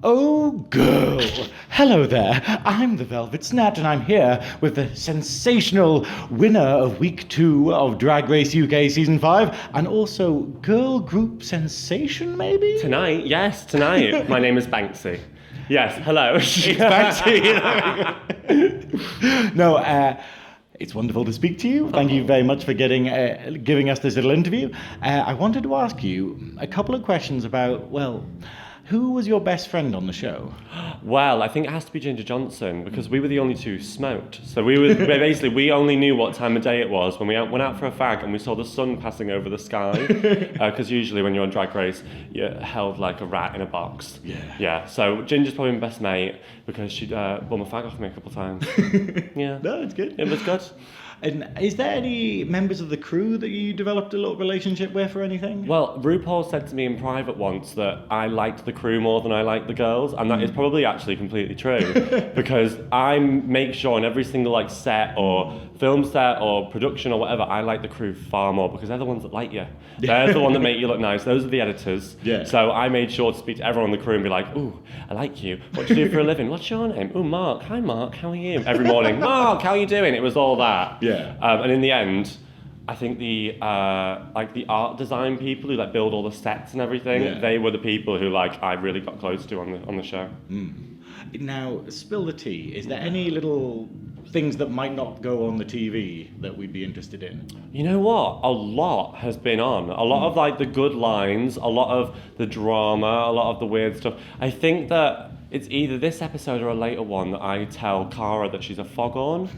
Oh, Gurl! Hello there. I'm the Velvet Snatch, and I'm here with the sensational winner of Week 2 of Drag Race UK Season 5, and also girl group sensation, maybe? Tonight. My name is Banksie. Yes, hello. It's Banksie. No, it's wonderful to speak to you. Thank you very much for giving us this little interview. I wanted to ask you a couple of questions about, well, who was your best friend on the show? Well, I think it has to be Ginger Johnson because we were the only two who smoked. So we only knew what time of day it was when we went out for a fag and we saw the sun passing over the sky. Because usually when you're on Drag Race, you're held like a rat in a box. Yeah. So Ginger's probably my best mate because she bought my fag off me a couple of times. Yeah. No, it's good. It was good. And is there any members of the crew that you developed a little relationship with or anything? Well, RuPaul said to me in private once that I liked the crew more than I liked the girls, and that is probably actually completely true because I make sure on every single set or film set or production or whatever, I like the crew far more because they're the ones that like you. They're the one that make you look nice. Those are the editors. Yeah. So I made sure to speak to everyone in the crew and be like, ooh, I like you. What do you do for a living? What's your name? Ooh, Mark. Hi, Mark. How are you? Every morning, Mark, how are you doing? It was all that. Yeah. And in the end, I think the art design people who build all the sets and everything, they were the people who I really got close to on the show. Now, spill the tea. Is there any little things that might not go on the TV that we'd be interested in? You know what? A lot has been on. A lot of the good lines, a lot of the drama, a lot of the weird stuff. I think that it's either this episode or a later one that I tell Cara that she's a foghorn.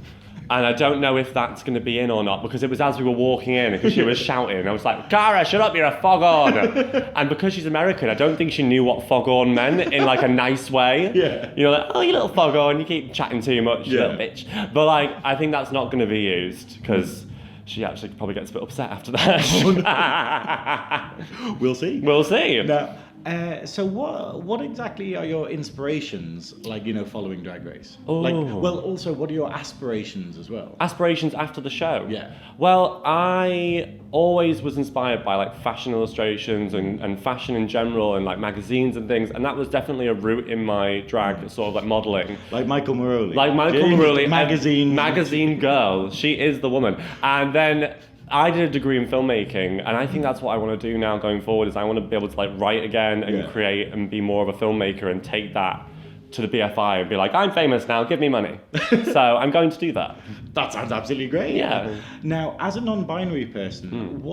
And I don't know if that's going to be in or not because it was as we were walking in because she was shouting. I was like, Cara, shut up, you're a foghorn. And because she's American, I don't think she knew what foghorn meant in a nice way. Yeah. You know, oh, you little foghorn, you keep chatting too much, you little bitch. But I think that's not going to be used because she actually probably gets a bit upset after that. We'll see. We'll see. Now, so what exactly are your inspirations, following Drag Race? Also, what are your aspirations as well? Aspirations after the show? Yeah. Well, I always was inspired by fashion illustrations and fashion in general and magazines and things, and that was definitely a route in my drag sort of modelling. Like Michael Maroli. Magazine girl. She is the woman. And then I did a degree in filmmaking, and I think that's what I want to do now going forward. Is I want to be able to write again and create and be more of a filmmaker and take that to the BFI and be like, I'm famous now, give me money. So I'm going to do that. That sounds absolutely great. Yeah. Now, as a non-binary person,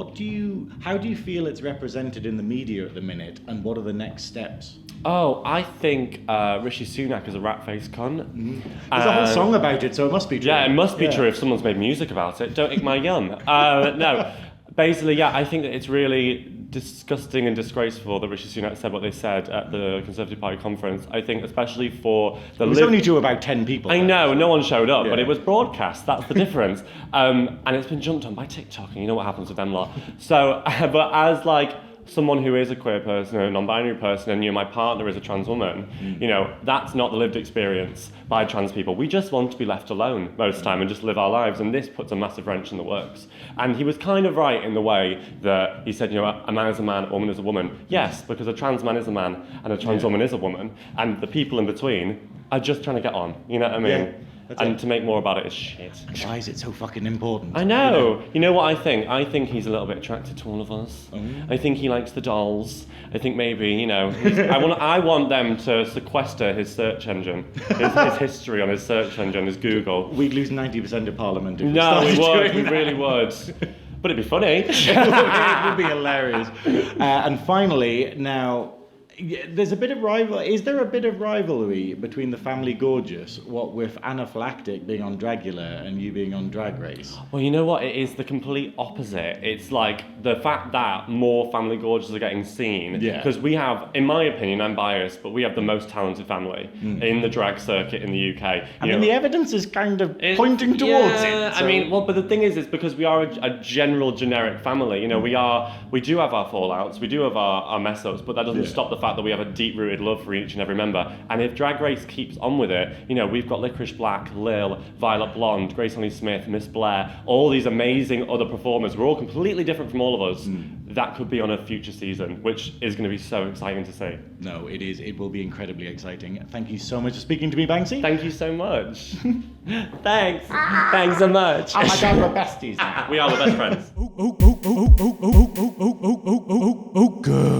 how do you feel it's represented in the media at the minute, and what are the next steps? Oh, I think Rishi Sunak is a rat-faced cunt. There's a whole song about it, so it must be true. Yeah, it must be true if someone's made music about it. Don't ick my yum. No, basically, I think that it's really disgusting and disgraceful that Rishi Sunak said what they said at the Conservative Party conference. I think especially for the... It was only to about 10 people. I know, no one showed up, but it was broadcast. That's the difference. And it's been jumped on by TikTok, and you know what happens with them lot. So, but as someone who is a queer person or a non-binary person and my partner is a trans woman, that's not the lived experience by trans people. We just want to be left alone most of the time and just live our lives, and this puts a massive wrench in the works. And he was kind of right in the way that he said, a man is a man, a woman is a woman. Yes, because a trans man is a man and a trans woman is a woman, and the people in between are just trying to get on, you know what I mean? Yeah. And to make more about it is shit. Why is it so fucking important? I know. You know what I think? I think he's a little bit attracted to all of us. I think he likes the dolls. I think maybe, I want them to sequester his search engine, his history on his search engine, his Google. We'd lose 90% of Parliament if we would. We really would. But it'd be funny. It would be hilarious. And finally, now... there's a bit of Is there a bit of rivalry between the Family Gorgeous, with Anaphylactic being on Dragula and you being on Drag Race? Well, you know what? It is the complete opposite. It's the fact that more Family Gorgeous are getting seen. Yeah. Because we have, in my opinion, I'm biased, but we have the most talented family in the drag circuit in the UK. The evidence is kind of pointing towards it. So. But the thing is because we are a general, generic family. We do have our fallouts, we do have our mess-ups, but that doesn't stop the fact fact that we have a deep-rooted love for each and every member. And if Drag Race keeps on with it, you know, we've got Licorice Black, Lil, Violet Blonde, Grace Honey Smith, Miss Blair, all these amazing other performers. We're all completely different from all of us. That could be on a future season, which is going to be so exciting to see. No, it is. It will be incredibly exciting. Thank you so much for speaking to me, Banksie. Thank you so much. Thanks. Thanks so much. Oh my God, we're besties now. We are the best friends. Oh, girl.